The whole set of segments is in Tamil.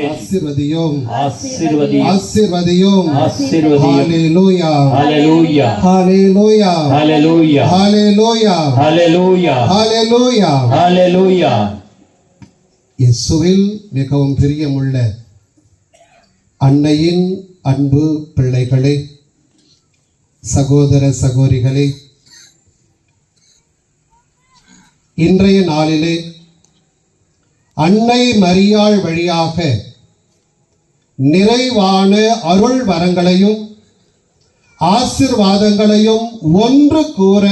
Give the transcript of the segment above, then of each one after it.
ஆசீர்வதியும் ஆசீர்வதியும் ஆசீர்வதியும் ஆசீர்வதியும். ஹalleluya ஹalleluya ஹalleluya ஹalleluya ஹalleluya ஹalleluya ஹalleluya ஹalleluya. இயேசுவில் மிகவும் பிரியமுள்ள அன்னையின் அன்பு பிள்ளைகளே, சகோதர சகோதரிகளே, இன்றைய நாளிலே அன்னை மரியாள் வழியாக நிறைவான அருள் வரங்களையும் ஆசீர்வாதங்களையும் ஒன்று கூற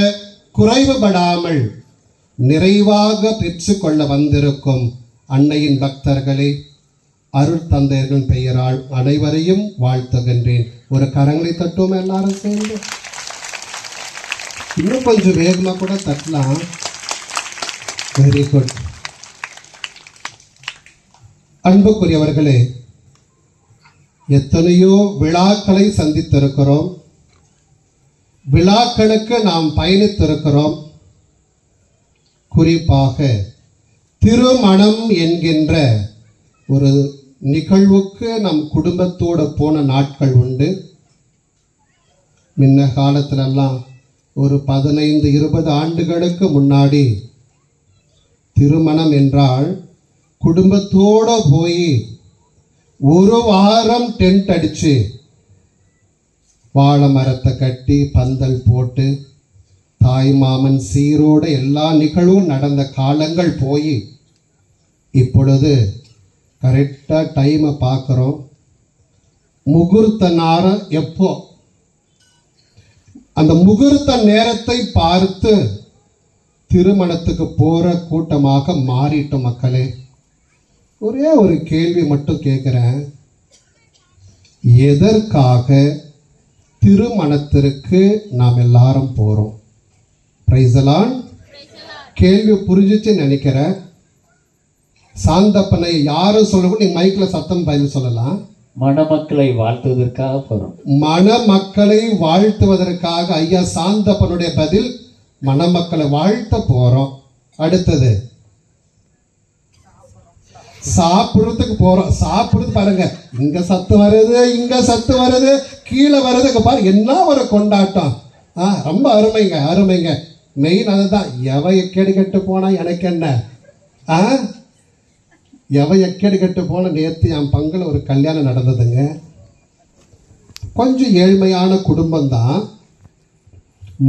குறைவுபடாமல் நிறைவாக பெற்றுக்கொள்ள வந்திருக்கும் அன்னையின் பக்தர்களே, அருள் தந்தையர்கள் பெயரால் அனைவரையும் வாழ்த்துகின்றேன். ஒரு கரங்களை தட்டுவோம் எல்லாரும் சேர்ந்து. இன்னும் கொஞ்சம் வேகமா கூட தட்டலாம். Very good. அன்புக்குரியவர்களே, எத்தனையோ விழாக்களை சந்தித்திருக்கிறோம், விழாக்களுக்கு நாம் பயணித்திருக்கிறோம். குறிப்பாக திருமணம் என்கின்ற ஒரு நிகழ்வுக்கு நம் குடும்பத்தோடு போன நாட்கள் உண்டு. முன்ன காலத்திலெல்லாம் ஒரு 15-20 ஆண்டுகளுக்கு முன்னாடி திருமணம் என்றால் குடும்பத்தோடு போய் ஒரு வாரம் டென்ட் அடித்து வாழை மரத்தை கட்டி பந்தல் போட்டு தாய் மாமன் சீரோட எல்லா நிகழ்வும் நடந்த காலங்கள் போய் இப்பொழுது கரெக்டாக டைமை பார்க்குறோம். முகூர்த்த நேரம் எப்போ, அந்த முகூர்த்த நேரத்தை பார்த்து திருமணத்துக்கு போகிற கூட்டமாக மாறிட்டோம். மக்களே, ஒரே ஒரு கேள்வி மட்டும் கேட்குறேன். எதற்காக திருமணத்திற்கு நாம் எல்லாரும் போகிறோம்? Praise the Lord. கேள்வி புரிஞ்சிச்சு நினைக்கிறேன். சாந்தப்பனை யாரும் சொல்லக்கூட நீ மைக்கில் சத்தம் பதில் சொல்லலாம். மணமக்களை வாழ்த்துவதற்காக போறோம். மணமக்களை வாழ்த்துவதற்காக ஐயா சாந்தப்பனுடைய பதில், மணமக்களை வாழ்த்த போறோம். அடுத்தது சாப்பிடுறதுக்கு போறோம். சாப்பிடுறது பாருங்க, இங்க சத்து வருது, இங்க சத்து வருது, கீழே வருது பாரு, என்ன ஒரு கொண்டாட்டம். ரொம்ப அருமைங்க அருமைங்க. மெயின் அதுதான். எவ எக்கேடு கெட்டு போனா எனக்கு என்ன, எவ எக்கேடு கெட்டு போன. நேற்று என் பங்குல ஒரு கல்யாணம் நடந்ததுங்க. கொஞ்சம் ஏழ்மையான குடும்பம் தான்.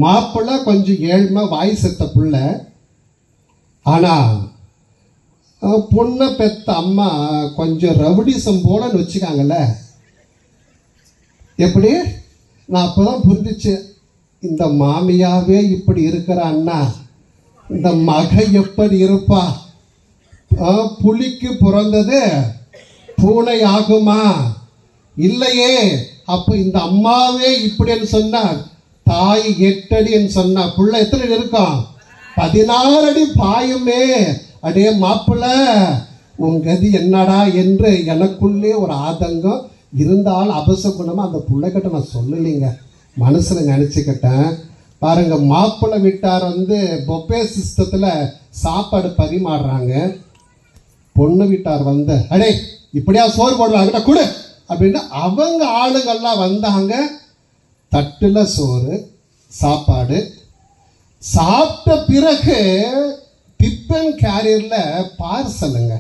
மாப்பிள்ளை கொஞ்சம் ஏழ்மை, வாய் செத்த புள்ள. ஆனா பொண்ணை பெத்த அம்மா கொஞ்சம் ரவுடிசம் போலன்னு வச்சுக்காங்கல்ல. எப்படி நான் அப்போதான் புரிஞ்சிச்சு, இந்த மாமியாவே இப்படி இருக்கிற அண்ணா இந்த மக எப்படி இருப்பா? புலிக்கு பிறந்தது பூனை ஆகுமா? இல்லையே. அப்போ இந்த அம்மாவே இப்படின்னு சொன்னார். தாய் 8 அடின்னு சொன்னா புள்ள எத்தனை அடி இருக்கும்? 16 அடி பாயுமே. அடே மாப்பிள்ள, உன் கதி என்னடா என்று எனக்குள்ளே ஒரு ஆதங்கம் இருந்தாலும் அபசகுணமா அந்த பிள்ளைகிட்ட நான் சொல்லலைங்க, மனசுல நினைச்சுக்கிட்டேன். பாருங்க, மாப்பிள்ளை வீட்டார் பொப்பே சிஸ்டத்துல சாப்பாடு பரிமாறுறாங்க. பொண்ணு வீட்டார் அடே இப்படியா சோறு போடுறாங்க கூட அப்படின்னு அவங்க ஆளுங்கள்லாம் வந்தாங்க. தட்டுல சோறு சாப்பாடு சாப்பிட்ட பிறகு டிஃபன் கேரியர்ல பார்சலுங்க.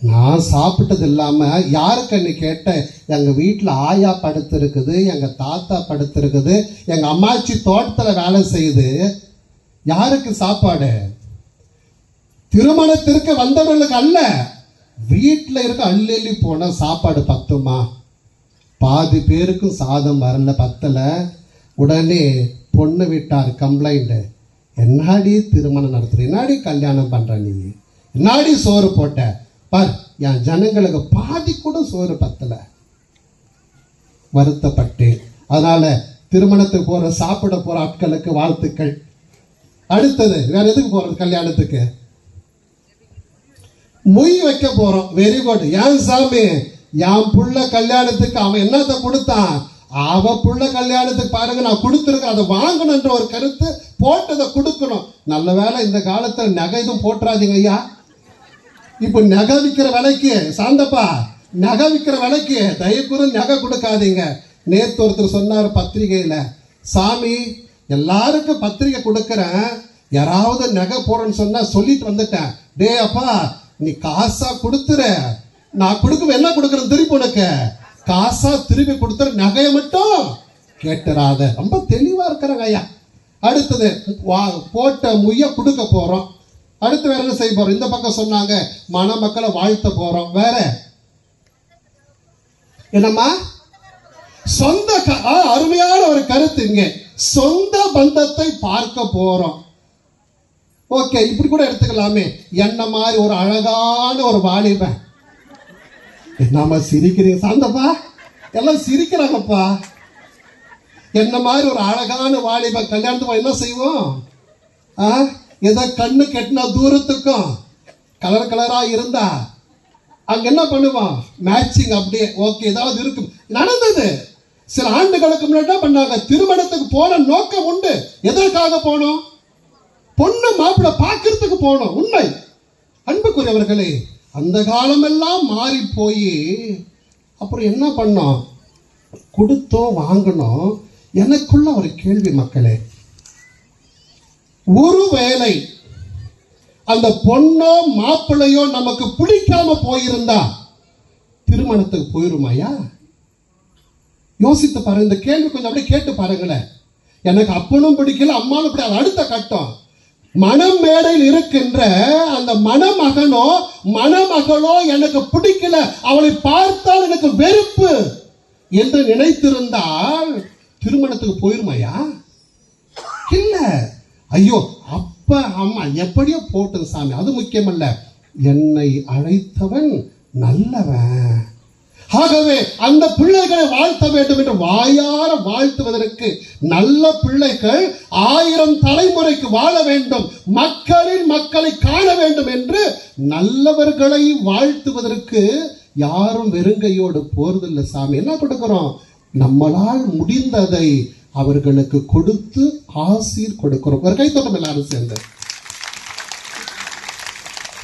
நான் சாப்பிட்டது இல்லாம யாருக்குன்னு கேட்ட, எங்க வீட்டில் ஆயா படுத்திருக்குது, எங்க தாத்தா படுத்திருக்குது, எங்க அம்மாச்சி தோட்டத்துல வேலை செய்யுது. யாருக்கு சாப்பாடு? திருமணத்திற்கு வந்தவர்களுக்கு அல்ல, வீட்டில் இருக்க அள்ளி போன சாப்பாடு பத்துமா? பாதி பேருக்கும் சாதம் வரல, பத்தல. உடனே பொண்ணு வீட்டார் கம்ப்ளைண்ட், என்னாடி திருமணம் நடத்துற, என்னாடி கல்யாணம் பண்ற, நீ என்னாடி சோறு போட்ட பார், என் ஜனங்களுக்கு பாதி கூட சோறு பத்தல. வருத்தப்பட்டேன். அதனால திருமணத்துக்கு போற சாப்பிட போற ஆட்களுக்கு வாழ்த்துக்கள். அடுத்தது வேற எதுக்கு போறது? கல்யாணத்துக்கு மொய் வைக்க போறோம். Very good. ஏன் சாமி, என் புள்ள கல்யாணத்துக்கு அவன் என்னத்தை கொடுத்தான்? அவ புள்ள கல்யாணத்துக்கு பாருங்க நான் கொடுத்துருக்கேன், அதை வாங்கணுன்ற ஒரு கருத்து போட்டதை கொடுக்கணும். நல்ல வேலை இந்த காலத்துல நகை எதுவும் போட்டுறாதீங்க ஐயா. இப்போ நகை விற்கிற விலைக்கு சாந்தப்பா, நகை விற்கிற விலைக்கு தயவுக்கூறு நகை கொடுக்காதீங்க. நேற்று ஒருத்தர் சொன்னார் பத்திரிகையில, சாமி எல்லாருக்கும் பத்திரிகை கொடுக்கறேன், யாராவது நகை போறேன்னு சொன்னா சொல்லிட்டு வந்துட்டேன். டே அப்பா, நீ காசா கொடுத்துற, நான் கொடுக்க என்ன கொடுக்குறேன் திருப்பி உனக்கு காசா திருப்பி கொடுத்துற, நகையை மட்டும் கேட்டுறாத. ரொம்ப தெளிவா இருக்கிறாங்க ஐயா. அடுத்தது போட்ட முய்ய கொடுக்க போறோம். அடுத்து வேற என்ன செய்ய போறோம்? இந்த பக்கம் சொன்னாங்க மணமக்களை வாழ்த்த போறோம். வேற என்னம்மா? சொந்த அருமையான ஒரு கருத்து இங்க, சொந்த பந்தத்தை பார்க்க போறோம். ஓகே, இப்படி கூட எடுத்துக்கலாமே. என்ன மாதிரி ஒரு அழகான ஒரு வாலிபன், என்னமா சிரிக்கிறீங்க சாந்தப்பா? எல்லாம் சிரிக்கிறாங்கப்பா. என்ன மாதிரி ஒரு அழகான வாலிபன் கல்யாணத்துக்கு என்ன செய்வோம்? எதை கண்ணு கெட்டினா தூரத்துக்கும் கலர் கலரா இருந்தா அங்க என்ன பண்ணுவான்? மேட்சிங் அப்படியே. ஓகே, ஏதாவது இருக்கு. நடந்தது சில ஆண்டுகளுக்கு முன்னாடி பண்ணாங்க. திருமணத்துக்கு போன நோக்கம் உண்டு. எதற்காக போனோம்? பொண்ணு மாப்பிள்ளை பார்க்கறதுக்கு போனோம். உண்மை. அன்புக்குரியவர்களே, அந்த காலமெல்லாம் மாறி போய் அப்புறம் என்ன பண்ணோம்? கொடுத்தோம், வாங்கணும். எனக்குள்ள ஒரு கேள்வி மக்களே, ஒருவேளை அந்த பொண்ணோ மாப்பிள்ளையோ நமக்கு பிடிக்காம போயிருந்தா திருமணத்துக்கு போயிருமாயா? யோசித்து பாருங்க. இந்த கேள்வி கொஞ்சம் அப்படியே கேட்டு பாருங்களேன். எனக்கு அப்பனும் பிடிக்கல, அம்மானும் பிடிக்கல. அடுத்த கட்டம், மணம் மேடையில் இருக்கின்ற அந்த மணமகனோ மணமகளோ எனக்கு பிடிக்கல, அவளை பார்த்தால் எனக்கு வெறுப்பு என்று நினைத்திருந்தால் திருமணத்துக்கு போயிருமாயா? இல்ல. ஐயோ அப்ப அம்மா எப்படியோ போட்டது சாமி, அது முக்கியமல்ல, என்னை அழைத்தவன் நல்லவன், ஆகவே அந்த பிள்ளைகளை வாழ்த்த வேண்டும் என்று வாயார வாழ்த்துவதற்கு, நல்ல பிள்ளைகள் 1000 தலைமுறைக்கு வாழ வேண்டும், மக்களின் மக்களை காண வேண்டும் என்று நல்லவர்களை வாழ்த்துவதற்கு யாரும் வெறுங்கையோடு போறதில்லை சாமி. என்ன கொடுக்கிறோம்? நம்மளால் முடிந்ததை அவர்களுக்கு கொடுத்து ஆசீர் கொடுக்கிறோம். ஒரு கைத்தட்டம் எல்லாரும் சேர்ந்து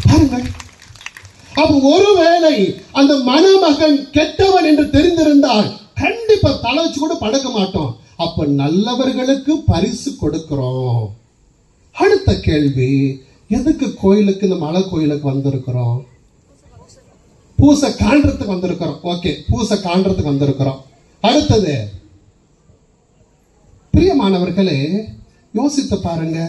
பாருங்கள். அப்ப ஒருவேளை அந்த மணமகன் கெட்டவன் என்று தெரிந்திருந்தால் கண்டிப்பா தலை வச்சு கூட படுக்க மாட்டோம். அப்ப நல்லவர்களுக்கு பரிசு கொடுக்கிறோம். அடுத்த கேள்வி, எதுக்கு கோயிலுக்கு, இந்த மலை கோயிலுக்கு வந்திருக்கிறோம்? பூசை காண்றதுக்கு வந்திருக்கிறோம். ஓகே, பூசை காண்றதுக்கு வந்திருக்கிறோம். அடுத்தது, பிரியமானவர்களே, யோசித்து பாருங்க.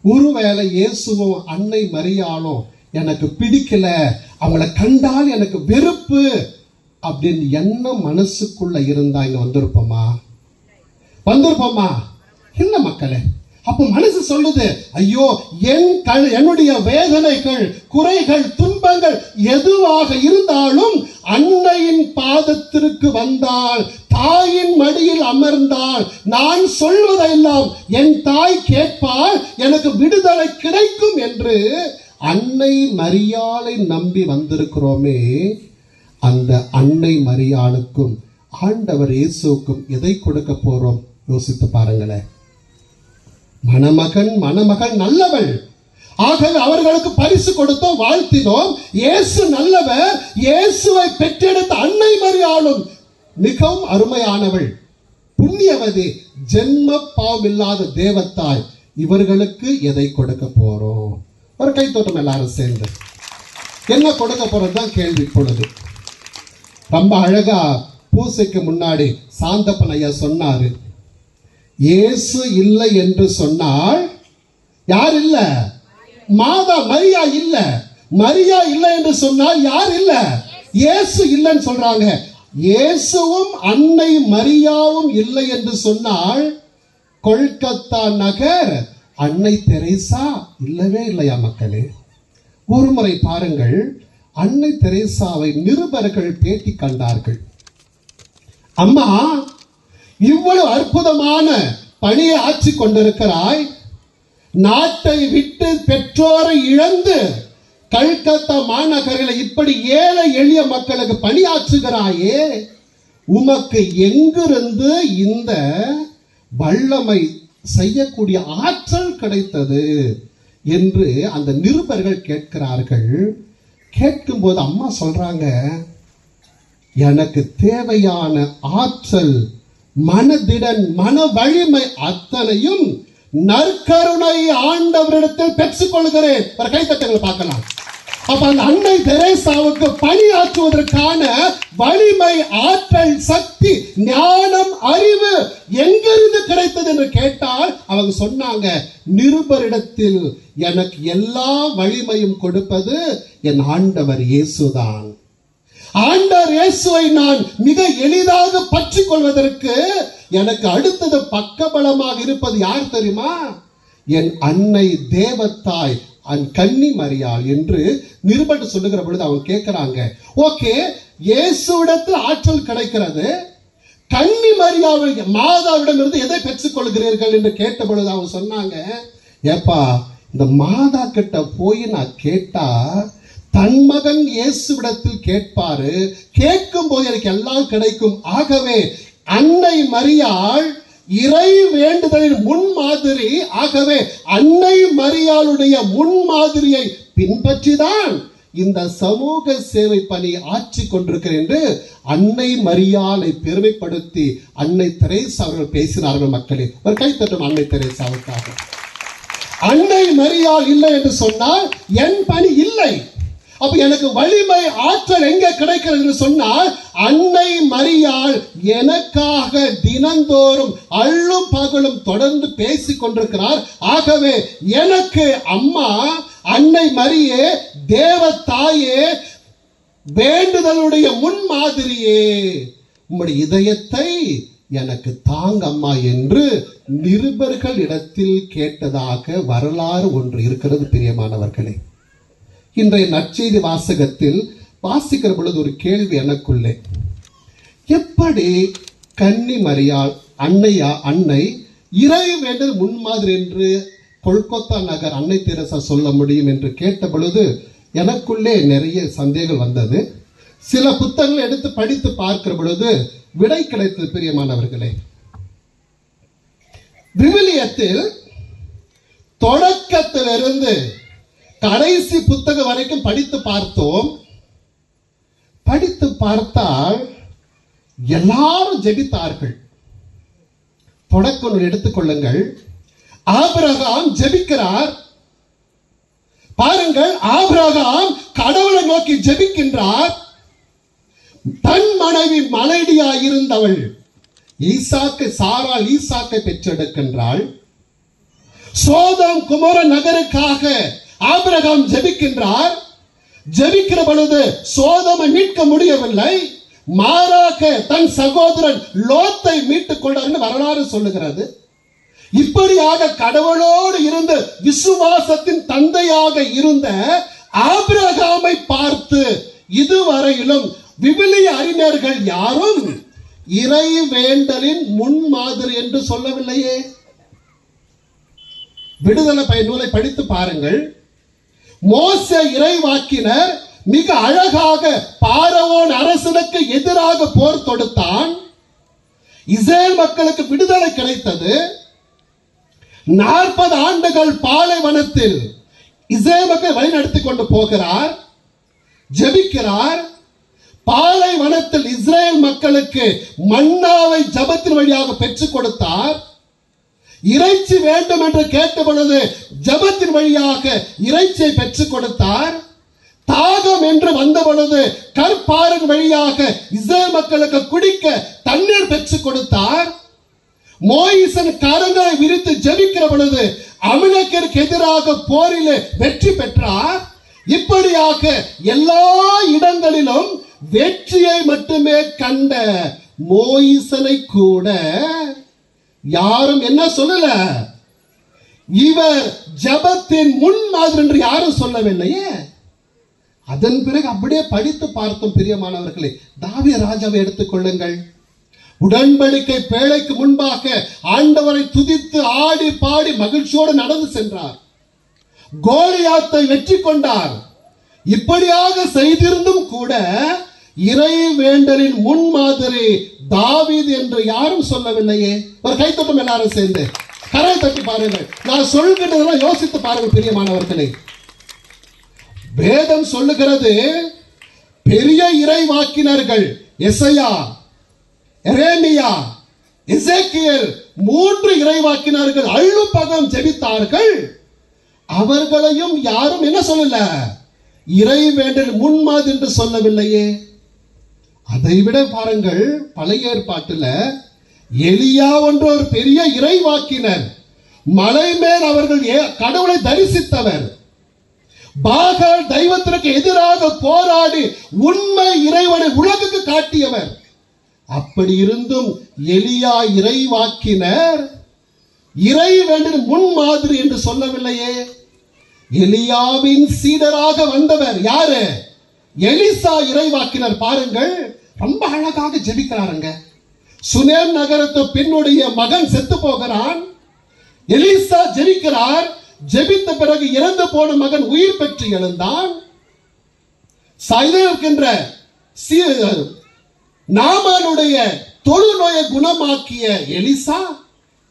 ஒருவேளை இயேசுவும் அன்னை மரியாளும் எனக்கு பிடிக்கல, அவளை கண்டால் எனக்கு வெறுப்பு அப்படின்னு என்ன மனசுக்குள்ள இருந்தா இங்க வந்திருப்போமா? இல்ல மக்களே. அப்ப மனசு சொல்லுது, ஐயோ என்னுடைய வேதனைகள், குறைகள், துன்பங்கள் எதுவாக இருந்தாலும் அன்னையின் பாதத்திற்கு வந்தால், தாயின் மடியில் அமர்ந்தால், நான் சொல்வதெல்லாம் என் தாய் கேட்பால், எனக்கு விடுதலை கிடைக்கும் என்று அன்னை மரியாளை நம்பி வந்திருக்கிறோமே. அந்த அன்னை மரியாளுக்கும் ஆண்டவர் இயேசுக்கும் எதை கொடுக்க போறோம்? யோசித்து பாருங்களேன். மணமகன் மணமகள் நல்லவள், ஆகவே அவர்களுக்கு பரிசு கொடுத்தோம், வாழ்த்தினோம். இயேசு நல்லவர். இயேசுவை பெற்றெடுத்த அன்னை மரியாளும் மிகவும் அருமையானவள், புண்ணியவதி, ஜென்ம பாவமில்லாத தேவத்தாய். இவர்களுக்கு எதை கொடுக்க போறோம்? ஒரு கைத்தோட்டம் எல்லாரும் சேர்ந்து என்ன கொடுக்க போறதுதான் கேள்வி. பொழுது ரொம்ப அழகா பூசைக்கு முன்னாடி சாந்தப்பன் ஐயா சொன்னாரு, இயேசு இல்லை என்று சொன்னால் யார் இல்ல? மாதா மரியா இல்ல. மரியா இல்லை என்று சொன்னால் யார் இல்ல? இயேசு இல்லைன்னு சொல்றாங்க. இயேசுவும் அன்னை மரியாவும் இல்லை என்று சொன்னால் கொல்கத்தா நகர் அன்னை தெரேசா இல்லவே இல்லையா மக்களே? ஒரு முறை பாருங்கள், அன்னை தெரேசாவை நிருபர்கள் பேட்டி கண்டார்கள். அம்மா, இவ்வளவு அற்புதமான பணியை ஆட்சி கொண்டிருக்கிறாய், நாட்டை விட்டு பெற்றோரை இழந்து கல்கத்தா மாநகரில் இப்படி ஏழை எளிய மக்களுக்கு பணியாற்றுகிறாயே, உமக்கு எங்கிருந்து இந்த வல்லமை செய்யக்கூடிய ஆற்றல் கிடைத்தது என்று அந்த நிருபர்கள் கேட்கிறார்கள். கேட்கும்போது அம்மா சொல்றாங்க, எனக்கு தேவையான ஆற்றல், மனதிடன், மன வலிமை அத்தனையும் நற்கருணை ஆண்டவரிடத்தில் பெற்றுக் கொள்கிறேன். ஒரு கைத்தட்டங்களை பார்க்கலாம். அப்ப அந்த அன்னை தெரேசாவுக்கு பணியாற்றுவதற்கான வலிமை, ஆற்றல், சக்தி, ஞானம், அறிவு எங்கிருந்து கிடைத்தது என்று கேட்டால் அவங்க சொன்னாங்க, நிருபரிடத்தில் எனக்கு எல்லா வலிமையும் கொடுப்பது என் ஆண்டவர் இயேசுதான். ஆண்டவர் இயேசுவை நான் மிக எளிதாக பற்றிக் கொள்வதற்கு எனக்கு அடுத்தது பக்கபலமாக இருப்பது யார் தெரியுமா? என் அன்னை தேவத்தாய் கன்னி மரியாள் என்று நிருபர் சொல்லுகிற பொழுது அவங்க கேட்கிறாங்க, ஓகே, இயேசுவிடத்தில் ஆற்றல் கிடைக்கிறது, கன்னி மரியாள் மாதாவிடமிருந்து எதை பெற்றுக் கொள்கிறீர்கள் என்று கேட்ட பொழுது அவங்க சொன்னாங்க, ஏப்பா, இந்த மாதா கிட்ட போய் நான் கேட்டா தன் மகன் இயேசுவிடத்தில் கேட்பாரு, கேட்கும் போது எனக்கு எல்லாம் கிடைக்கும். ஆகவே அன்னை மரியாள் இறை வேண்டுதலின் முன்மாதிரி. ஆகவே அன்னை மரியாளுடைய முன்மாதிரியை பின்பற்றிதான் இந்த சமூக சேவை பணி ஆற்றி கொண்டிருக்கிறேன் என்று அன்னை மரியாளை பெருமைப்படுத்தி அன்னை தெரேசா அவர்கள் பேசினார்கள். மக்களே, ஒரு கைத்தட்டும் அன்னை தெரேசாவுக்காக. அன்னை மரியாள் இல்லை என்று சொன்னால் என் பணி இல்லை. அப்ப எனக்கு வலிமை, ஆற்றல் எங்க கிடைக்கிறது என்று சொன்னால், அன்னை மரியாள் எனக்காக தினந்தோறும் அள்ளும் பகலும் தொடர்ந்து பேசிக் கொண்டிருக்கிறார். ஆகவே எனக்கு அம்மா, அன்னை மரியே, தேவ தாயே, வேண்டுதலுடைய முன்மாதிரியே, உம்முடைய இதயத்தை எனக்கு தாங்க அம்மா என்று நிருபர்கள் இடத்தில் கேட்டதாக வரலாறு ஒன்று இருக்கிறது. பிரியமானவர்களே, இன்றைய நற்செய்தி வாசகத்தில் வாசிக்கிற பொழுது ஒரு கேள்வி எனக்குள்ளே, எப்படி கன்னி மரியாள் அன்னை இறை வேண்டல் முன்மாதிரி என்று கொல்கத்தா நகர் அன்னை தெரேசா சொல்ல முடியும் என்று கேட்ட பொழுது எனக்குள்ளே நிறைய சந்தேகம் வந்தது. சில புத்தகங்களை எடுத்து படித்து பார்க்கிற பொழுது விடை கிடைத்தது. பிரியமானவர்களே, விவிலியத்தில் தொடக்கத்திலிருந்து கடைசி புத்தகம் வரைக்கும் படித்து பார்த்தோம். படித்து பார்த்தால் எல்லாரும் ஜெபித்தார்கள். தொடக்கம் எடுத்துக்கொள்ளுங்கள். ஆபிரகாம் ஜெபிக்கிறார். பாருங்கள், ஆபிரகாம் கடவுளை நோக்கி ஜெபிக்கின்றார். தன் மனைவி மலடியாய் இருந்தவள் சாராள் ஈசாக்கை பெற்றெடுக்கின்றாள். சோதோம் குமோர நகருக்காக ஆபிரகாம் ஜெபிக்கின்றார். ஜெபிக்கிற பொழுது சோதோமை மீட்க முடியவில்லை, மாறாக தன் சகோதரன் லோத்தை மீட்டுக் கொண்டார் வரலாறு சொல்லுகிறது. இப்படியாக கடவுளோடு இருந்து விசுவாசத்தின் தந்தையாக இருந்த ஆபிரகாமை பார்த்து இதுவரையிலும் விவிலிய அறிஞர்கள் யாரும் இறை வேண்டலின் முன்மாதிரி என்று சொல்லவில்லையே. விடுதலை பயன் நூலை படித்து பாருங்கள். மோசே இறைவாக்கினர் மிக அழகாக பார்வோன் அரசனுக்கு எதிராக போர் தொடுத்தான். இஸ்ரேல் மக்களுக்கு விடுதலை கிடைத்தது. 40 ஆண்டுகள் பாலைவனத்தில் இஸ்ரேல் மக்கள் வழிநடத்தி கொண்டு போகிறார், ஜெபிக்கிறார். பாலைவனத்தில் இஸ்ரேல் மக்களுக்கு மன்னாவை ஜபத்தின் வழியாக பெற்றுக் கொடுத்தார். இறைச்சி வேண்டும் என்று கேட்ட பொழுது ஜபத்தின் வழியாக இறைச்சியை பெற்றுக் கொடுத்தார். தாகம் என்று வந்த பொழுது கற்பாரின் வழியாக இஸ்ரேல் மக்களுக்கு குடிக்க தண்ணீர் பெற்றுக் கொடுத்தார். மோயிசன் கரங்களை விரித்து ஜெபிக்கிற பொழுது அமிலக்கருக்கு எதிராக போரில் வெற்றி பெற்றார். இப்படியாக எல்லா இடங்களிலும் வெற்றியை மட்டுமே கண்ட மோயிசனை கூட யாரும் என்ன சொல்லல, இவர் ஜபத்தின் முன்மாதிரி என்று யாரும் சொல்லவில்லையே. அதன் பிறகு அப்படியே படித்து பார்த்தோம். பிரியமானவர்களே, தாவீது ராஜாவை எடுத்துக்கொள்ளுங்கள். உடன்படிக்கை பேழைக்கு முன்பாக ஆண்டவரை துதித்து ஆடி பாடி மகிழ்ச்சியோடு நடந்து சென்றார். கோலியாத்தை வெற்றி கொண்டார். இப்படியாக செய்திருந்தும் கூட இறை வேண்டலின் முன்மாதிரி தாவீது என்று யாரும் சொல்லவில்லையே. ஒரு கைத்தட்டும் எல்லாரும் சேர்ந்து கரை தட்டி பாருங்கள். நான் சொல்கின்றதெல்லாம் யோசித்து பாருங்கள் பிரியமானவர்களே. வேதம் சொல்லுகிறது, பெரிய இறைவாக்கினர்கள் எசையா, எரேமியா, எசேக்கியேல் 3 இறைவாக்கினர்கள் அள்ளுப்பகம் ஜெபித்தார்கள். அவர்களையும் யாரும் என்ன சொல்லல, இறை வேண்டல் முன்மாதிரி என்று சொல்லவில்லையே. அதைவிட பாருங்கள், பழைய ஏற்பாட்டுல எலியா என்ற ஒரு பெரிய இறைவாக்கினர், மலை மேல் அவர்கள் கடவுளை தரிசித்தவர், பாகால் தெய்வத்திற்கு எதிராக போராடி உண்மை இறைவனை உலகுக்கு காட்டியவர். அப்படி இருந்தும் எலியா இறைவாக்கினர் இறை வேண்டிய முன்மாதிரி என்று சொல்லவில்லையே. எலியாவின் சீடராக வந்தவர் யாரு? எலிசா இறைவாக்கினர். பாருங்கள், ரொம்ப அழகாக ஜெபிக்கிறாருங்க. சுனேம் நகரத்து பெண்ணுடைய மகன் செத்து போகிறான். எலிசா ஜெபிக்கிறார். ஜெபித்த பிறகு இறந்து போன மகன் உயிர் பெற்று எழுந்தான். இருக்கின்ற நாமானுடைய தொழுநோயை குணமாக்கிய எலிசா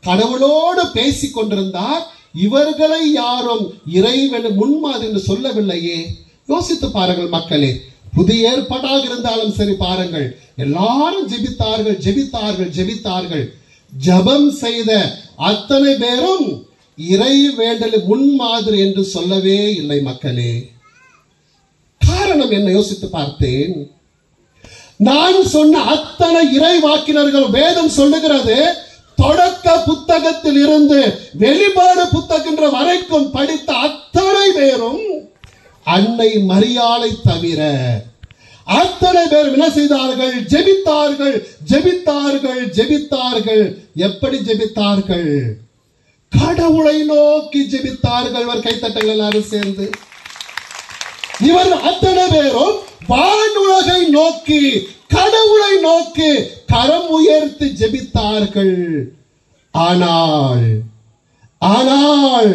கடவுளோடு பேசிக் கொண்டிருந்தார். இவர்களை யாரும் இறைவன் முன்மாதிரி என்று சொல்லவில்லையே. யோசித்து பாருங்கள் மக்களே, புதிய ஏற்பாடாக இருந்தாலும் சரி, பாருங்கள், எல்லாரும் ஜெபித்தார்கள், ஜெபித்தார்கள், ஜெபித்தார்கள். ஜெபம் செய்த அத்தனை பேரும் இறை வேண்டல் முன்மாதிரி என்று சொல்லவே இல்லை மக்களே. காரணம் என்ன? யோசித்து பார்த்தேன். நான் சொன்ன அத்தனை இறைவாக்கினர்கள், வேதம் சொல்லுகிறது, தொடக்க புத்தகத்தில் இருந்து வெளிப்பாடு புத்தகம் வரைக்கும் படித்த அத்தனை பேரும் அன்னை மரியாளை தவிர அத்தனை பேர் என்ன செய்தார்கள்? ஜெபித்தார்கள், ஜெபித்தார்கள், ஜெபித்தார்கள். எப்படி ஜெபித்தார்கள்? கடவுளை நோக்கி ஜெபித்தார்கள். இவர் கைத்தட்டங்கள் எல்லாரும் சேர்ந்து. இவர் அத்தனை பேரும் வானுலகை நோக்கி, கடவுளை நோக்கி கரம் உயர்த்தி ஜெபித்தார்கள். ஆனால்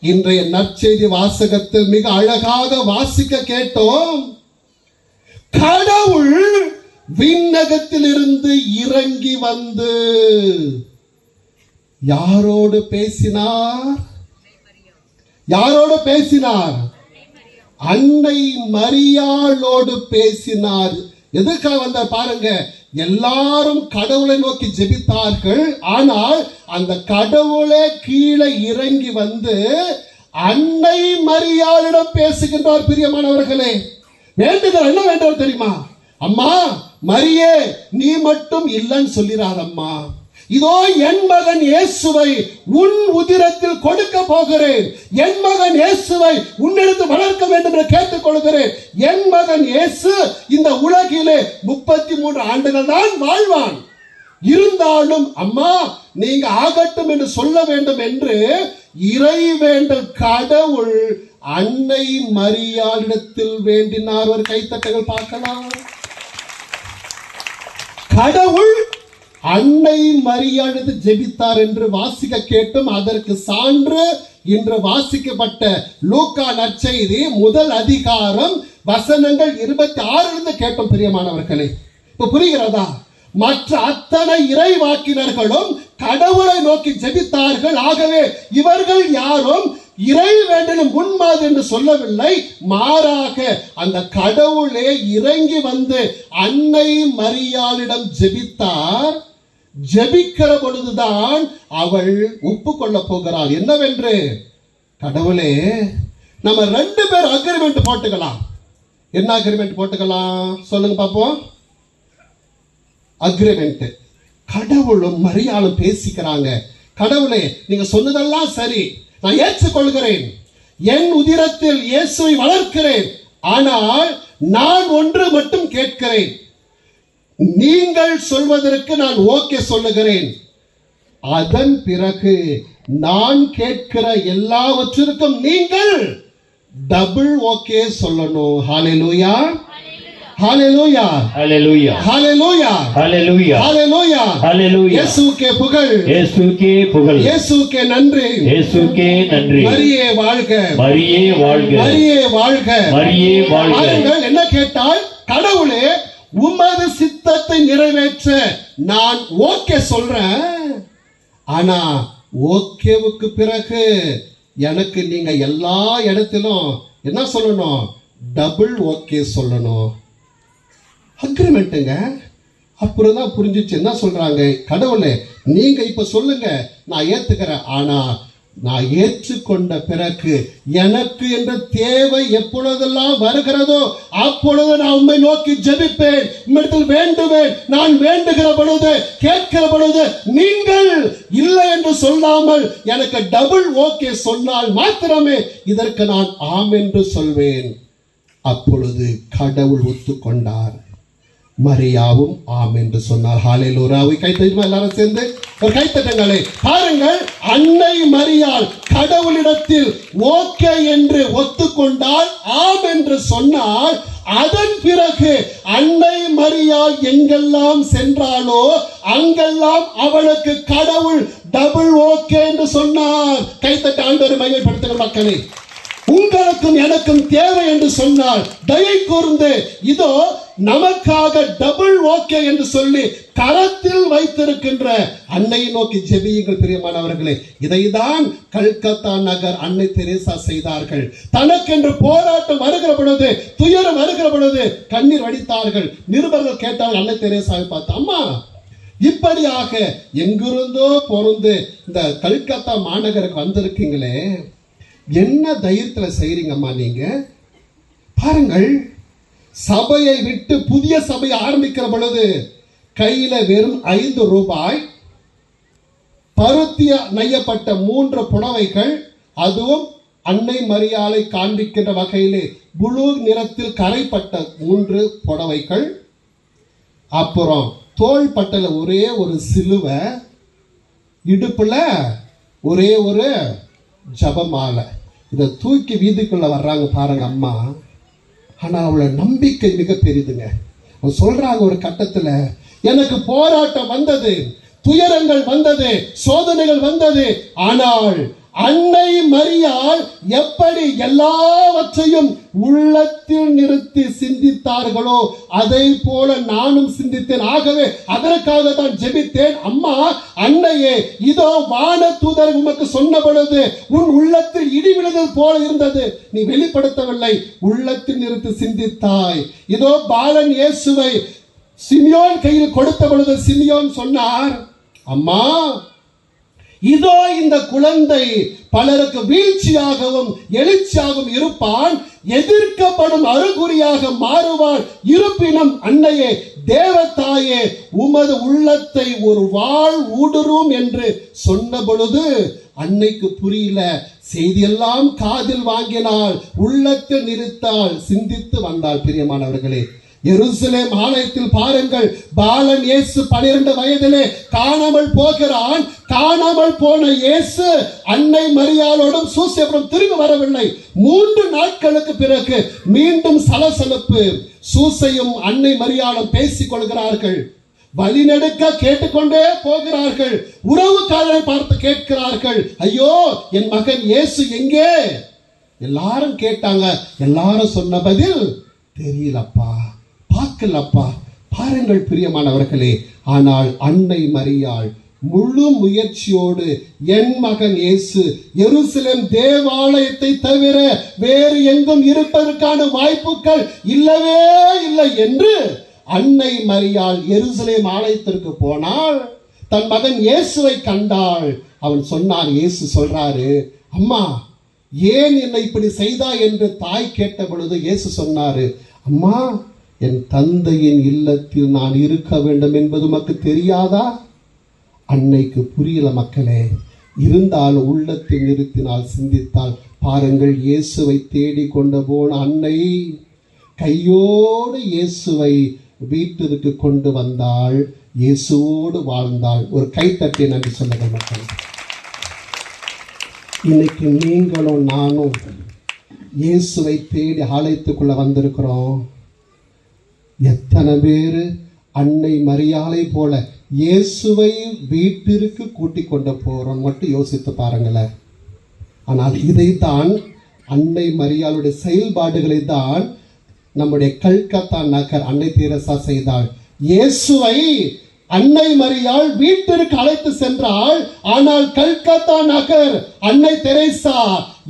இன்றைய நற்செய்தி வாசகத்தில் மிக அழகாக வாசிக்க கேட்டோம். கடவுள் விண்ணகத்தில் இருந்து இறங்கி வந்து யாரோடு பேசினார்? யாரோடு பேசினார்? அன்னை மரியாளோடு பேசினார். எதுக்காக வந்த பாருங்க, எல்லாரும் கடவுளை நோக்கி ஜெபித்தார்கள். ஆனால் அந்த கடவுளே கீழே இறங்கி வந்து அன்னை மரியாளிடம் பேசுகின்றார். பிரியமானவர்களே, வேண்டுதல் என்ன வேண்டாம் தெரியுமா? அம்மா மரியே, நீ மட்டும் இல்லைன்னு சொல்லிடாதம்மா. இதோ என் மகன் இயேசுவை உன் உதிரத்தில் கொடுக்க போகிறேன். என் மகன் இயேசுவை உன்னிடத்தில் வளர்க்க வேண்டும் என்று கேட்டுக்கொள்கிறேன். என் மகன் இயேசு இந்த உலகிலே 33 ஆண்டுகள் தான் வாழ்வான். இருந்தாலும் அம்மா நீங்க ஆகட்டும் என்று சொல்ல வேண்டும் என்று இறைவேண்டல் கடவுள் அன்னை மரியாளிடத்தில் வேண்டினார். ஒரு கைத்தட்டங்கள் பார்க்கலாம். கடவுள் அன்னை மரியாளிடத்தில் ஜெபித்தார் என்று வாசிக்க கேட்டும் அதற்கு சான்று இன்று வாசிக்கப்பட்ட லூக்கா நற்செய்தி 1 அதிகாரம் வசனங்கள் 26 கேட்டோம். பிரியமானவர்களே, இப்ப புரிகிறதா? மற்ற அத்தனை இறைவாக்கினர்களும் கடவுளை நோக்கி ஜெபித்தார்கள். ஆகவே இவர்கள் யாரும் இறை வேண்டலும் முன்மாதிரி என்று சொல்லவில்லை. மாறாக அந்த கடவுளே இறங்கி வந்து அன்னை மரியாளிடம் ஜெபித்தார். ஜெபிக்கிற பொழுதுதான் அவள் ஒப்புக்கொள்ள போகிறாள். என்னவென்று, கடவுளே நம்ம 2 பேர் அக்ரிமெண்ட் போட்டுக்கலாம். என்ன அக்ரிமெண்ட் போட்டுக்கலாம் சொல்லுங்க பாப்போம். அக்ரிமெண்ட். கடவுளும் மரியாளும் பேசிக்கிறாங்க. கடவுளே நீங்க சொன்னதெல்லாம் சரி, நான் ஏற்றுக்கொள்கிறேன். என் உதிரத்தில் இயேசுவை வளர்க்கிறேன். ஆனால் நான் ஒன்று மட்டும் கேட்கிறேன். நீங்கள் சொல்வதற்கு நான் ஓகே சொல்லுகிறேன். அதன் பிறகு நான் கேட்கிற எல்லாவற்றிற்கும் நீங்கள் டபுள் ஓகே சொல்லணும். ஹalleluya, ஹalleluya, ஹalleluya, ஹalleluya, ஹalleluya, ஹalleluya, ஹalleluya. இயேசுவுக்கே புகழ், இயேசுவுக்கே புகழ், இயேசுவுக்கே நன்றி, இயேசுவுக்கே நன்றி. மரியே வாழ்க, மரியே வாழ்க, மரியே வாழ்க, மரியே வாழ்க. பாருங்கள், என்ன கேட்டால், கடவுளே உமது சித்தத்தை நிறைவேற்ற நான் ஓகே சொல்றேன். ஆனா ஓகேவுக்கு பிறகு எனக்கு நீங்க எல்லா இடத்திலும் என்ன சொல்லணும்? டபுள் ஓகே சொல்லணும். அக்ரிமெண்ட்டுங்க. அப்புறம் தான் புரிஞ்சிச்சு. என்ன சொல்றாங்க? கடவுளே, நீங்க இப்ப சொல்லுங்க, நான் ஏத்துக்கிறேன். ஆனா நான் ஏற்றுக்கொண்ட பிறகு எனக்கு என்ற தேவை எப்பொழுதெல்லாம் வருகிறதோ அப்பொழுது நான் உம்மை நோக்கி ஜெபிப்பேன், உம்மிடத்தில் வேண்டுவேன். நான் வேண்டுகிற பொழுது, கேட்கிற பொழுது நீங்கள் இல்லை என்று சொல்லாமல் எனக்கு டபுள் ஓகே சொன்னால் மாத்திரமே இதற்கு நான் ஆம் என்று சொல்வேன். அப்பொழுது கடவுள் ஒத்துக்கொண்டார். மரியாவும் ஆம் என்று சொன்னார். ஹல்லேலூயாவை கைத்தட்டுமா எல்லாரும் சேர்ந்து ஒரு கைத்தட்டுங்களே. பாருங்கள், அன்னை மரியாள் கடவுளிடத்தில் ஓகே என்று ஒத்துக்கொண்டால், ஆம் என்று சொன்னால், அதன் பிறகு அன்னை மரியாள் எங்கெல்லாம் சென்றாலோ அங்கெல்லாம் அவளுக்கு கடவுள் டபுள் ஓகே என்று சொன்னார். கைத்தட்டு ஆண்டவரை மகிமைப்படுத்துங்கள் மக்களே. உங்களுக்கும் எனக்கும் தேவை என்று சொன்னால் தயை கூர்ந்து இதோ நமக்காக டபுள் ஓகே என்று சொல்லி கரத்தில் வைத்திருக்கின்ற அன்னையை நோக்கி ஜெபியுங்கள் பிரியமானவர்களே. இதைதான் கல்கத்தா நகர் அன்னை தெரேசா செய்தார்கள். தனக்கென்று போராட்டம் வருகிற பொழுது, துயரம் வருகிற பொழுது கண்ணீர் வடித்தார்கள். நிருபர்கள் கேட்டார்கள் அன்னை தெரேசாவை பார்த்து, அம்மா இப்படியாக எங்கிருந்தோ பொருந்து இந்த கல்கத்தா மாநகருக்கு வந்திருக்கீங்களே, என்ன தைரியத்துல செய்றீங்கம்மா நீங்க? பாருங்கள், சபையை விட்டு புதிய சபையை ஆரம்பிக்கிற பொழுது கையில வெறும் 5 ரூபாய், பருத்திய நெய்யப்பட்ட 3 புடவைகள், அதுவும் அன்னை மரியாளை காண்பிக்கின்ற வகையிலே புளூ நிறத்தில் கரைப்பட்ட 3 புடவைகள், அப்புறம் தோள் பட்டல ஒரே ஒரு சிலுவை, இடுப்புல ஒரே ஒரு ஜபமாலை. இதை தூக்கி வீதிக்குள்ள வர்றாங்க பாருங்க அம்மா. ஆனால் அவளோட நம்பிக்கை மிக பெரிதுங்க. அவங்க சொல்றாங்க ஒரு கட்டத்துல, எனக்கு போராட்டம் வந்தது, துயரங்கள் வந்தது, சோதனைகள் வந்தது, ஆனால் அன்னை மரியாள் எப்படி எல்லாவற்றையும் உள்ளத்தில் நிறுத்தி சிந்தித்தார்களோ அதை போல நானும் சிந்தித்தேன். ஆகவே அதற்காக தான் ஜெபித்தேன். அம்மா அன்னையே, இதோ வான தூதர் உமக்கு சொன்ன பொழுது உன் உள்ளத்தில் இடி விழுந்தது போல இருந்தது, நீ வெளிப்படுத்தவில்லை, உள்ளத்தில் நிறுத்தி சிந்தித்தாய். இதோ பாலன் இயேசுவை சிமியோன் கையில் கொடுத்த பொழுது சிமியோன் சொன்னார், அம்மா இதோ இந்த குழந்தை பலருக்கு வீழ்ச்சியாகவும் எழுச்சியாகவும் இருப்பான், எதிர்க்கப்படும் அறிகுறியாக மாறுவான். இருப்பினும் அன்னையே, தேவதாயே, உமது உள்ளத்தை ஒரு வாள் ஊடுருவும் என்று சொன்ன பொழுது அன்னைக்கு புரியல. செய்தியெல்லாம் காதில் வாங்கினாள், உள்ளத்தில் நிறுத்தாள், சிந்தித்து வந்தாள். பிரியமானவர்களே, எருசலேம் ஆலயத்தில் பாருங்கள், பாலன் இயேசு 12 வயதிலே காணாமல் போகிறான். காணாமல் போன இயேசு அன்னை மரியாளோடும் சூசேப்பரும் திரும்பி வரவில்லை. 3 நாட்களுக்கு பிறகு மீண்டும் சலசலப்பு. சூசையும் அன்னை மரியாளும் பேசிக் கொள்கிறார்கள். வழிநெடுக்க கேட்டுக்கொண்டே போகிறார்கள். உறவுக்காரரை பார்த்து கேட்கிறார்கள், ஐயோ என் மகன் இயேசு எங்கே? எல்லாரும் கேட்டாங்க. எல்லாரும் சொன்ன பதில், தெரியலப்பா, பார்க்கலப்பா. பாருங்கள் பிரியமானவர்களே, ஆனால் அன்னை மரியாள் முழு முயற்சியோடு என் மகன் இயேசு எருசலேம் தேவாலயத்தை தவிர வேறு எங்கும் இருப்பதற்கான வாய்ப்புகள் இல்லவே இல்லை என்று அன்னை மரியாள் எருசலேம் ஆலயத்திற்கு போனாள். தன் மகன் இயேசுவை கண்டாள். அவன் சொன்னான், இயேசு சொல்றாரு, அம்மா ஏன் என்னை இப்படி செய்தா என்று தாய் கேட்ட பொழுது இயேசு சொன்னாரு, அம்மா என் தந்தையின் இல்லத்தில் நான் இருக்க வேண்டும் என்பது உமக்கு தெரியாதா? அன்னைக்கு புரியல மக்களே. இருந்தாலும் உள்ளத்தில் நிறுத்தினால், சிந்தித்தால். பாருங்கள், இயேசுவை தேடி கொண்டு போன அன்னை கையோடு இயேசுவை வீட்டிற்கு கொண்டு வந்தாள், இயேசுவோடு வாழ்ந்தாள். ஒரு கைத்தட்டி நன்றி சொல்லுங்க மக்கள். இன்னைக்கு நீங்களும் நானும் இயேசுவை தேடி ஆலயத்துக்குள்ள வந்திருக்கிறோம். எத்தனை பேர் அன்னை மரியாளை போல இயேசுவை வீட்டிற்கு கூட்டிக் கொண்டு போறோம் மட்டும் யோசித்து பாருங்களேன். ஆனால் இதைத்தான் அன்னை மரியாளுடைய செயல்பாடுகளை தான் நம்முடைய கல்கத்தா நகர் அன்னை தெரேசா செய்தாள். இயேசுவை அன்னை மரியாள் வீட்டிற்கு அழைத்து சென்றாள். ஆனால் கல்கத்தா நகர் அன்னை தெரேசா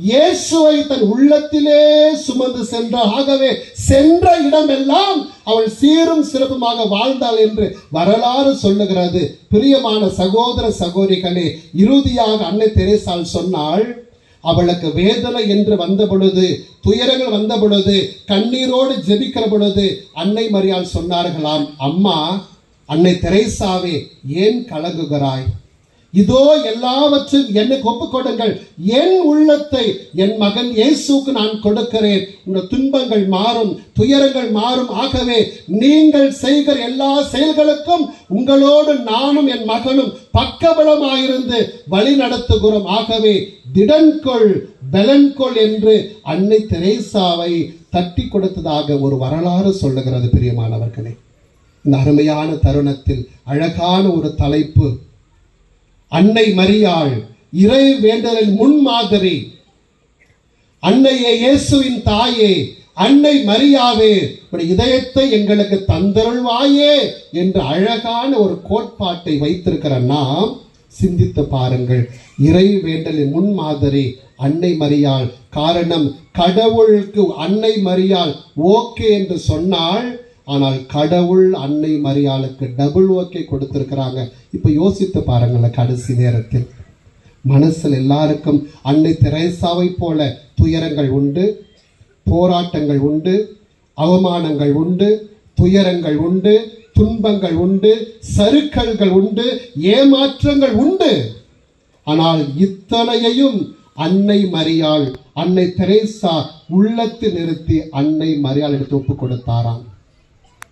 இயேசுவை தன் உள்ளத்திலே சுமந்து சென்றார். ஆகவே சென்ற இடமெல்லாம் அவள் சீரும் சிறப்புமாக வாழ்ந்தாள் என்று வரலாறு சொல்லுகிறது. பிரியமான சகோதர சகோதரிகளே, இறுதியாக அன்னை தெரேசாள் சொன்னாள், அவளுக்கு வேதனை என்று வந்த பொழுது, துயரங்கள் வந்த பொழுது, கண்ணீரோடு ஜெபிக்கிற பொழுது அன்னை மரியாள் சொன்னார்களாம், அம்மா, அன்னை தெரேசாவே, ஏன் கலங்குகிறாய்? இதோ எல்லாவற்றையும் எனக்கு ஒப்புக்கொடுங்கள். என் உள்ளத்தை என் மகன் இயேசுக்கு நான் கொடுக்கிறேன். உங்கள் துன்பங்கள் மாறும், துயரங்கள் மாறும். ஆகவே நீங்கள் செய்கிற எல்லா செயல்களுக்கும் உங்களோடு நானும் என் மகனும் பக்கபலமாயிருந்து வழி நடத்துகிறோம். ஆகவே திடன்கொள், பலன்கொள் என்று அன்னை தெரேசாவை தட்டி கொடுத்ததாக ஒரு வரலாறு சொல்லுகிறது. பிரியமானவர்களே, இந்த அருமையான தருணத்தில் அழகான ஒரு தலைப்பு, அன்னை மரியாள் இறை வேண்டலின் முன்மாதிரி. அன்னையே, இயேசுவின் தாயே, அன்னை மரியாவே, இதயத்தை எங்களுக்கு தந்தருள்வாயே என்று அழகான ஒரு கோட்பாட்டை வைத்திருக்கிற நாம் சிந்தித்து பாருங்கள். இறை வேண்டலின் முன்மாதிரி அன்னை மரியாள். காரணம், கடவுளுக்கு அன்னை மரியாள் ஓகே என்று சொன்னால், ஆனால் கடவுள் அன்னை மரியாளுக்கு டபுள் ஓகே கொடுத்திருக்கிறாங்க. இப்ப யோசித்து பாருங்களேன், கடைசி நேரத்தில் மனசில் எல்லாருக்கும் அன்னை தெரேசாவை போல துயரங்கள் உண்டு, போராட்டங்கள் உண்டு, அவமானங்கள் உண்டு, துயரங்கள் உண்டு, துன்பங்கள் உண்டு, சறுக்கல்கள் உண்டு, ஏமாற்றங்கள் உண்டு. ஆனால் இத்தனையையும் அன்னை மரியாள், அன்னை தெரேசா உள்ளத்தில் நிறுத்தி அன்னை மரியாள் எடுத்து ஒப்பு கொடுத்தாராம்.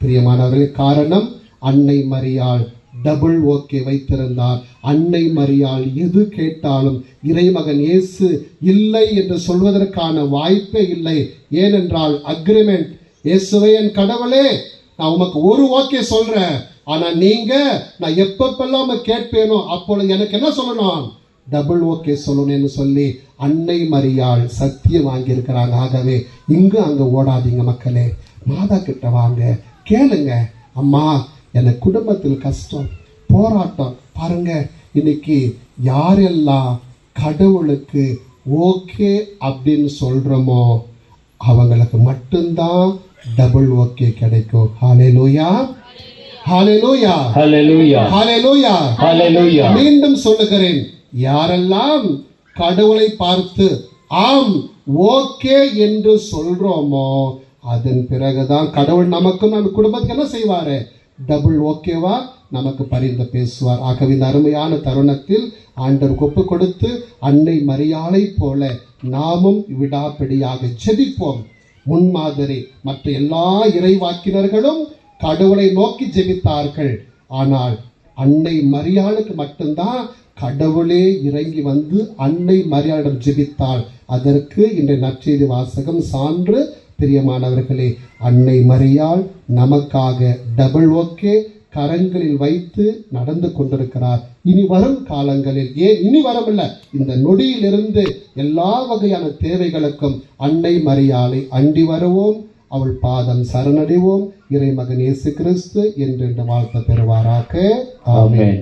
பிரியமானவர்களே, காரணம், அன்னை மரியாள் டபுள் ஓகே வைத்திருந்தார். அன்னை மரியாள் எது கேட்டாலும் இறைமகன் இயேசு இல்லை என்று சொல்வதற்கான வாய்ப்பே இல்லை. ஏனென்றால் அக்ரிமெண்ட், இயேசுவே என் கடவுளே, நான் உமக்கு ஒரு ஓகே சொல்றேன், ஆனா நீங்க நான் எப்பப்பெல்லாம் கேட்பேனோ அப்பொழுது எனக்கு என்ன சொல்லணும், டபுள் ஓகே சொல்லணும்னு சொல்லி அன்னை மரியாள் சத்தியம் வாங்கியிருக்கிறாங்க. ஆகவே இங்கு அங்க ஓடாதீங்க மக்களே, மாதா கிட்ட வாங்க, கேளுங்க, அம்மா எனக்கு குடும்பத்தில் கஷ்டம், போராட்டம். பாருங்க, இன்னைக்கு யாரெல்லாம் கடவுளுக்கு ஓகே அப்படின்னு சொல்றோமோ அவங்களுக்கு மட்டும்தான் டபுள் ஓகே கிடைக்கும். ஹல்லேலூயா, ஹல்லேலூயா, ஹல்லேலூயா, ஹல்லேலூயா, ஹல்லேலூயா. மீண்டும் சொல்லுகிறேன், யாரெல்லாம் கடவுளை பார்த்து ஆம் ஓகே என்று சொல்றோமோ அதன் பிறகுதான் கடவுள் நமக்கும் நம்ம குடும்பத்துக்கு என்ன செய்வாரு, டபுள் ஓகேவா நமக்கு பரிந்து பேசுவார். ஆகவே இந்த அருமையான தருணத்தில் ஆண்டவருக்கு ஒப்பு கொடுத்து அன்னை மரியாளை போல நாமும் விடாப்பிடியாக ஜெபிப்போம். முன்மாதிரி மற்ற எல்லா இறைவாக்கினர்களும் கடவுளை நோக்கி ஜெபித்தார்கள். ஆனால் அன்னை மரியாளுக்கு மட்டும்தான் கடவுளே இறங்கி வந்து அன்னை மரியாளிடம் ஜெபித்தாள். அதற்கு இன்றைய நற்செய்தி வாசகம் சான்று. பிரியமானவர்களே, அன்னை மரியாள் நமக்காக டபுள் ஓகே கரங்களில் வைத்து நடந்து கொண்டிருக்கிறார். இனி வரும் காலங்களில், ஏன் இனி வரமில்ல, இந்த நொடியிலிருந்து எல்லா வகையான தேவைகளுக்கும் அன்னை மரியாளை அண்டி வருவோம், அவள் பாதம் சரணடைவோம். இறைமகன் இயேசு கிறிஸ்து என்று வாழ்த்து பெறுவாராக. ஆமென்.